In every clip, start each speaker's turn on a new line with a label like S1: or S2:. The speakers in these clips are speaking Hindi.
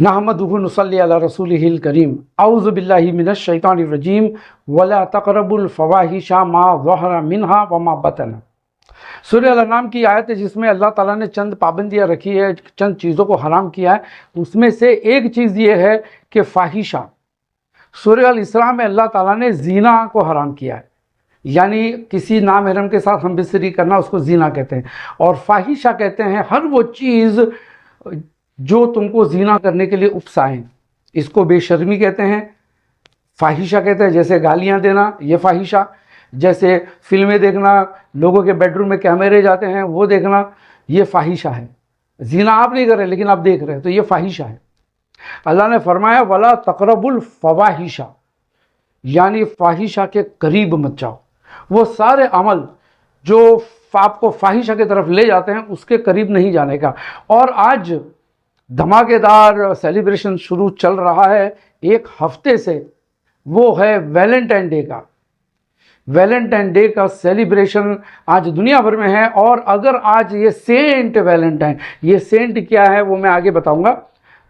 S1: नहमदुहु नुसल्ली अला रसूलिहिल करीम औज़ु बिल्लाहि मिनश शैतानिर रजीम वला तक़रबुल फ़वाहिशा मा ज़हरा मिन्हा व मा बतन। सूरह अल-अनाम की आयत है जिसमें अल्लाह ताला ने चंद पाबंदियाँ रखी है, चंद चीज़ों को हराम किया है। उसमें से एक चीज़ ये है कि फ़ाहिशा। सूरह अल-इसरा में अल्लाह ताला ने ज़िना को हराम किया है, यानी किसी नामहरम के साथ हमबिस्तरी करना, उसको ज़िना कहते हैं। और फ़ाहिशा कहते हैं हर वो चीज़ जो तुमको ज़िना करने के लिए उकसाएं, इसको बेशर्मी कहते हैं, फ़ाहिशा कहते हैं। जैसे गालियां देना, ये फ़ाहिशा। जैसे फिल्में देखना, लोगों के बेडरूम में कैमरे जाते हैं वो देखना, ये फ़ाहिशा है। ज़िना आप नहीं कर रहे लेकिन आप देख रहे हैं, तो ये फ़ाहिशा है। अल्लाह ने फरमाया वला तक़रबुल फ़वाहिशा, यानी फ़ाहिशा के करीब मत जाओ। वो सारे अमल जो आपको फ़ाहिशा की तरफ ले जाते हैं उसके करीब नहीं जाने का। और आज धमाकेदार सेलिब्रेशन शुरू चल रहा है एक हफ्ते से, वो है वैलेंटाइन डे का। वैलेंटाइन डे का सेलिब्रेशन आज दुनिया भर में है। और अगर आज ये सेंट वैलेंटाइन, ये सेंट क्या है वो मैं आगे बताऊंगा।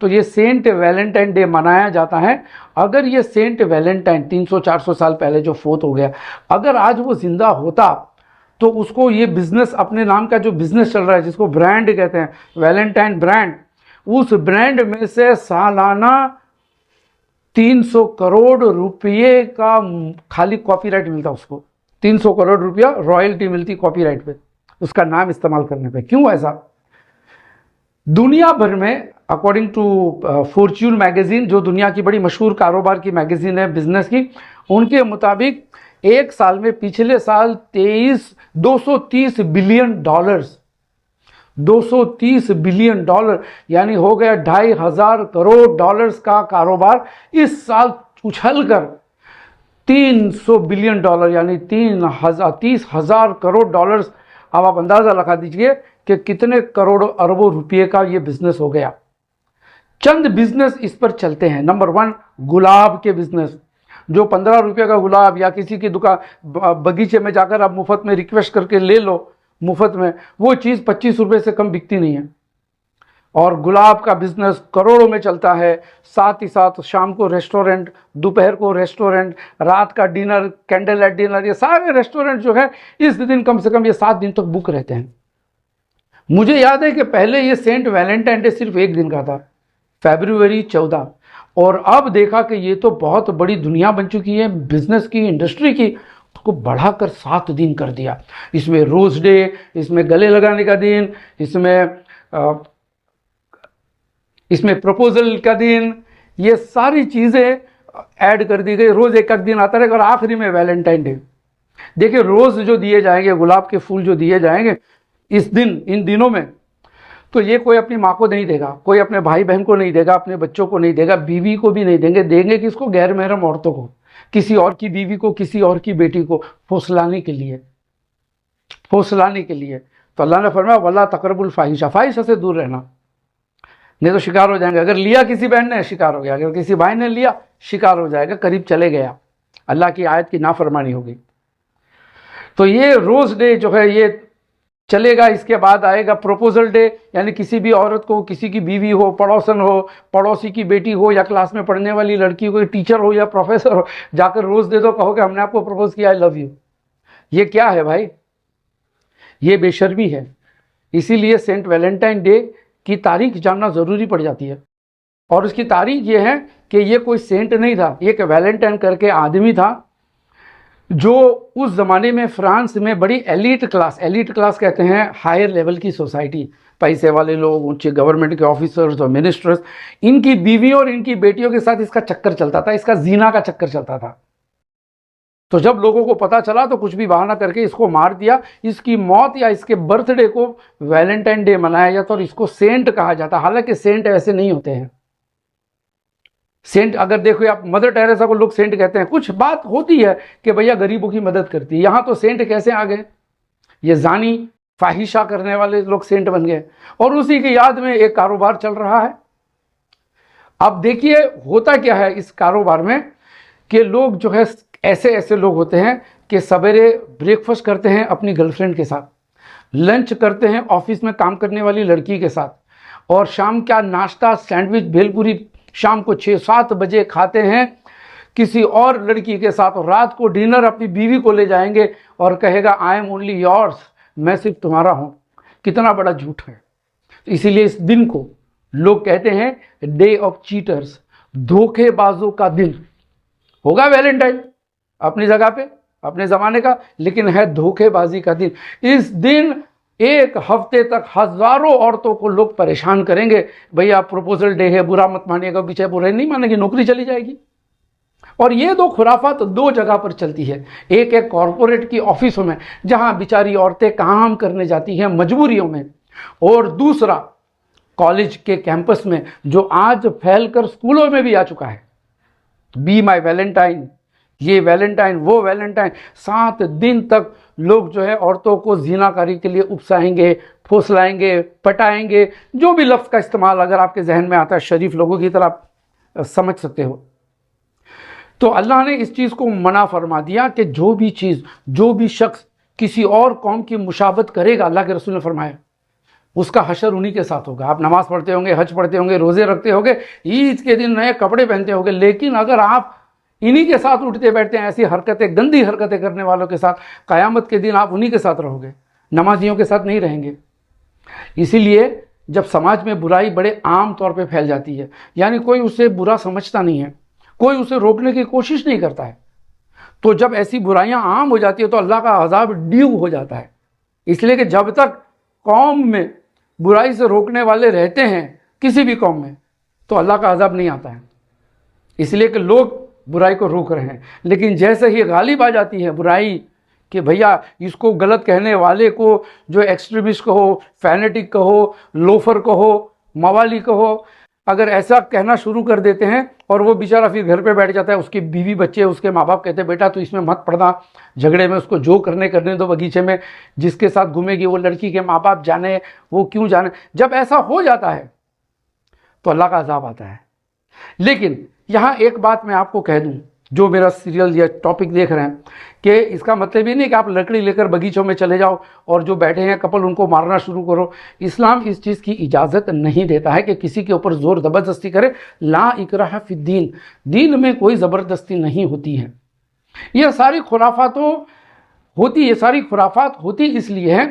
S1: तो ये सेंट वैलेंटाइन डे मनाया जाता है। अगर ये सेंट वैलेंटाइन 300-400 साल पहले जो फोत हो गया, अगर आज वो जिंदा होता तो उसको ये बिजनेस, अपने नाम का जो बिजनेस चल रहा है जिसको ब्रांड कहते हैं, वैलेंटाइन ब्रांड, उस ब्रांड में से सालाना 300 करोड़ रुपये का खाली कॉपीराइट मिलता उसको। 300 करोड़ रुपया रॉयल्टी मिलती कॉपीराइट पे, उसका नाम इस्तेमाल करने पे। क्यों ऐसा? दुनिया भर में अकॉर्डिंग टू फॉर्च्यून मैगजीन, जो दुनिया की बड़ी मशहूर कारोबार की मैगजीन है बिजनेस की, उनके मुताबिक एक साल में पिछले साल 230 बिलियन डॉलर्स, 230 बिलियन डॉलर यानी हो गया 2500 करोड़ डॉलर्स का कारोबार इस साल उछलकर 300 बिलियन डॉलर यानी 30,000 करोड़ डॉलर्स। अब आप अंदाजा लगा दीजिए कि कितने करोड़ अरबों रुपए का ये बिजनेस हो गया। चंद बिजनेस इस पर चलते हैं। नंबर 1, गुलाब के बिजनेस। जो 15 रुपये का गुलाब या किसी की दुकान बगीचे में जाकर आप मुफ्त में रिक्वेस्ट करके ले लो मुफ्त में, वो चीज़ 25 रुपये से कम बिकती नहीं है। और गुलाब का बिजनेस करोड़ों में चलता है। साथ ही साथ शाम को रेस्टोरेंट, दोपहर को रेस्टोरेंट, रात का डिनर, कैंडल लाइट डिनर, ये सारे रेस्टोरेंट जो है इस दिन कम से कम ये 7 दिन तक बुक रहते हैं। मुझे याद है कि पहले ये सेंट वैलेंटाइन डे सिर्फ एक दिन का था, फरवरी 14, और अब देखा कि ये तो बहुत बड़ी दुनिया बन चुकी है बिजनेस की, इंडस्ट्री की, उसको बढ़ाकर 7 दिन कर दिया। इसमें रोज डे, इसमें गले लगाने का दिन, इसमें प्रपोजल का दिन, ये सारी चीज़ें ऐड कर दी गई। रोज़ एक दिन आता रहेगा और आखिरी में वैलेंटाइन डे। देखिए रोज़ जो दिए जाएंगे, गुलाब के फूल जो दिए जाएंगे इस दिन, इन दिनों में, तो ये कोई अपनी माँ को नहीं देगा, कोई अपने भाई बहन को नहीं देगा, अपने बच्चों को नहीं देगा, बीवी को भी नहीं देंगे। देंगे किसको? गैर महरम औरतों को, किसी और की बीवी को, किसी और की बेटी को, फौसलाने के लिए, फौसलाने के लिए। तो अल्लाह ने फरमाया वला तक़रबुल फ़ाहिशा, फ़ाहिशा से दूर रहना, नहीं तो शिकार हो जाएंगे। अगर लिया किसी बहन ने, शिकार हो गया। अगर किसी भाई ने लिया, शिकार हो जाएगा, करीब चले गया, अल्लाह की आयत की नाफरमानी होगी। तो ये रोज़ डे जो है ये चलेगा। इसके बाद आएगा प्रपोजल डे, यानी किसी भी औरत को, किसी की बीवी हो, पड़ोसन हो, पड़ोसी की बेटी हो, या क्लास में पढ़ने वाली लड़की हो, टीचर हो या प्रोफेसर हो, जाकर रोज़ दे दो, कहो कि हमने आपको प्रपोज किया, आई लव यू। ये क्या है भाई? ये बेशर्मी है। इसीलिए सेंट वैलेंटाइन डे की तारीख जानना ज़रूरी पड़ जाती है। और उसकी तारीख ये है कि ये कोई सेंट नहीं था, एक वैलेंटाइन करके आदमी था जो उस ज़माने में फ्रांस में बड़ी एलीट क्लास कहते हैं हायर लेवल की सोसाइटी, पैसे वाले लोग, ऊंचे गवर्नमेंट के ऑफिसर्स और मिनिस्टर्स, इनकी बीवियों और इनकी बेटियों के साथ इसका चक्कर चलता था, इसका जीना का चक्कर चलता था। तो जब लोगों को पता चला तो कुछ भी बहाना करके इसको मार दिया। इसकी मौत या इसके बर्थडे को वैलेंटाइन डे मनाया जाता और इसको सेंट कहा जाता। हालांकि सेंट ऐसे नहीं होते हैं। सेंट अगर देखो आप, मदर टेरेसा को लोग सेंट कहते हैं, कुछ बात होती है कि भैया गरीबों की मदद करती है। यहाँ तो सेंट कैसे आ गए? ये जानी फाहिशा करने वाले लोग सेंट बन गए, और उसी की याद में एक कारोबार चल रहा है। अब देखिए होता क्या है इस कारोबार में कि लोग जो है ऐसे लोग होते हैं कि सवेरे ब्रेकफास्ट करते हैं अपनी गर्लफ्रेंड के साथ, लंच करते हैं ऑफिस में काम करने वाली लड़की के साथ, और शाम का नाश्ता सैंडविच भेलपुरी शाम को 6-7 बजे खाते हैं किसी और लड़की के साथ, और रात को डिनर अपनी बीवी को ले जाएंगे और कहेगा आई एम ओनली योर्स, मैं सिर्फ तुम्हारा हूँ। कितना बड़ा झूठ है। इसीलिए इस दिन को लोग कहते हैं डे ऑफ चीटर्स, धोखेबाजों का दिन। होगा वैलेंटाइन अपनी जगह पे, अपने ज़माने का, लेकिन है धोखेबाजी का दिन। इस दिन एक हफ्ते तक हजारों औरतों को लोग परेशान करेंगे, भैया प्रपोजल डे है, बुरा मत मानिएगा, पीछे बुरे नहीं मानेंगे, नौकरी चली जाएगी। और ये दो खुराफात दो जगह पर चलती है। एक है कॉरपोरेट की ऑफिसों में जहां बेचारी औरतें काम करने जाती हैं मजबूरियों में, और दूसरा कॉलेज के कैंपस में जो आज फैलकर स्कूलों में भी आ चुका है। बी माई वैलेंटाइन, ये वैलेंटाइन वो वैलेंटाइन, 7 दिन तक लोग जो है औरतों को ज़िनाकारी के लिए उकसाएंगे, फुसलाएंगे, पटाएंगे, जो भी लफ्ज़ का इस्तेमाल अगर आपके जहन में आता है शरीफ लोगों की तरह आप समझ सकते हो। तो अल्लाह ने इस चीज़ को मना फरमा दिया कि जो भी चीज़, जो भी शख्स किसी और कौम की मुशाबत करेगा, अल्लाह के रसूल ने फरमाया उसका हशर उन्हीं के साथ होगा। आप नमाज़ पढ़ते होंगे, हज पढ़ते होंगे, रोज़े रखते होंगे, ईद के दिन नए कपड़े पहनते होंगे, लेकिन अगर आप इन्हीं के साथ उठते बैठते हैं, ऐसी हरकतें, गंदी हरकतें करने वालों के साथ, क़यामत के दिन आप उन्हीं के साथ रहोगे, नमाजियों के साथ नहीं रहेंगे। इसीलिए जब समाज में बुराई बड़े आम तौर पे फैल जाती है, यानी कोई उसे बुरा समझता नहीं है, कोई उसे रोकने की कोशिश नहीं करता है, तो जब ऐसी बुराइयां आम हो जाती है तो अल्लाह का अज़ाब ड्यू हो जाता है। इसलिए कि जब तक कौम में बुराई से रोकने वाले रहते हैं, किसी भी कौम में, तो अल्लाह का अज़ाब नहीं आता है। इसलिए कि लोग बुराई को रोक रहे हैं, लेकिन जैसे ही गालिब आ जाती है बुराई कि भैया इसको गलत कहने वाले को, जो एक्सट्रीमिस्ट कहो, फैनेटिक कहो, लोफर कहो, मवाली कहो, अगर ऐसा कहना शुरू कर देते हैं और वो बेचारा फिर घर पे बैठ जाता है, उसके बीवी बच्चे, उसके माँ बाप कहते हैं बेटा तो इसमें मत पड़ना, झगड़े में उसको जो करने दो बगीचे में, जिसके साथ घूमेगी वो लड़की के माँ बाप जाने, वो क्यों जाने। जब ऐसा हो जाता है तो अल्लाह का अज़ाब आता है। लेकिन यहाँ एक बात मैं आपको कह दूँ, जो मेरा सीरियल या टॉपिक देख रहे हैं, कि इसका मतलब ये नहीं कि आप लकड़ी लेकर बगीचों में चले जाओ और जो बैठे हैं कपल उनको मारना शुरू करो। इस्लाम इस चीज़ की इजाज़त नहीं देता है कि किसी के ऊपर ज़ोर ज़बरदस्ती करे। ला इकराह फिद्दीन, दीन में कोई ज़बरदस्ती नहीं होती है। ये सारी खुराफात होती, ये सारी खुराफात होती इसलिए है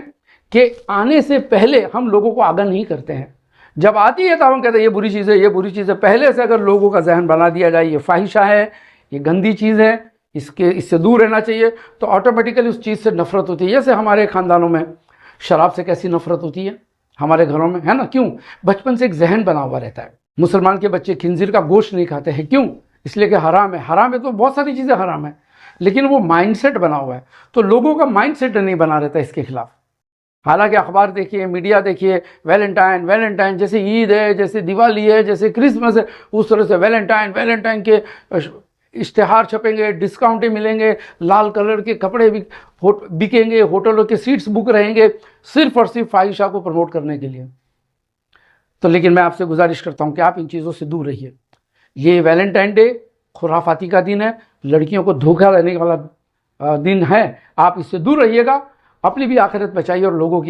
S1: कि आने से पहले हम लोगों को आगाह नहीं करते हैं। जब आती है तो हम कहते हैं ये बुरी चीज़ है, ये बुरी चीज़ है। पहले से अगर लोगों का जहन बना दिया जाए ये फाहिशा है, ये गंदी चीज़ है, इससे दूर रहना चाहिए, तो ऑटोमेटिकली उस चीज़ से नफ़रत होती है। जैसे हमारे ख़ानदानों में शराब से कैसी नफ़रत होती है, हमारे घरों में, है ना? क्यों? बचपन से एक जहन बना हुआ रहता है। मुसलमान के बच्चे खिंजीर का गोश्त नहीं खाते हैं, क्यों? इसलिए कि हराम है। हराम है तो बहुत सारी चीज़ें हराम है, लेकिन वो माइंडसेट बना हुआ है, तो लोगों का माइंडसेट नहीं बना रहता इसके खिलाफ। हालांकि अखबार देखिए, मीडिया देखिए, वैलेंटाइन वैलेंटाइन, जैसे ईद है, जैसे दिवाली है, जैसे क्रिसमस है, उस तरह से वैलेंटाइन वैलेंटाइन के इश्तिहार छपेंगे, डिस्काउंटें मिलेंगे, लाल कलर के कपड़े भी बिकेंगे, होटलों के सीट्स बुक रहेंगे, सिर्फ और सिर्फ फाहिशा को प्रमोट करने के लिए। तो लेकिन मैं आपसे गुजारिश करता हूं कि आप इन चीज़ों से दूर रहिए। ये वैलेंटाइन डे खुराफाती का दिन है, लड़कियों को धोखा देने वाला दिन है। आप इससे दूर रहिएगा, अपनी भी आखिरत बचाइए और लोगों की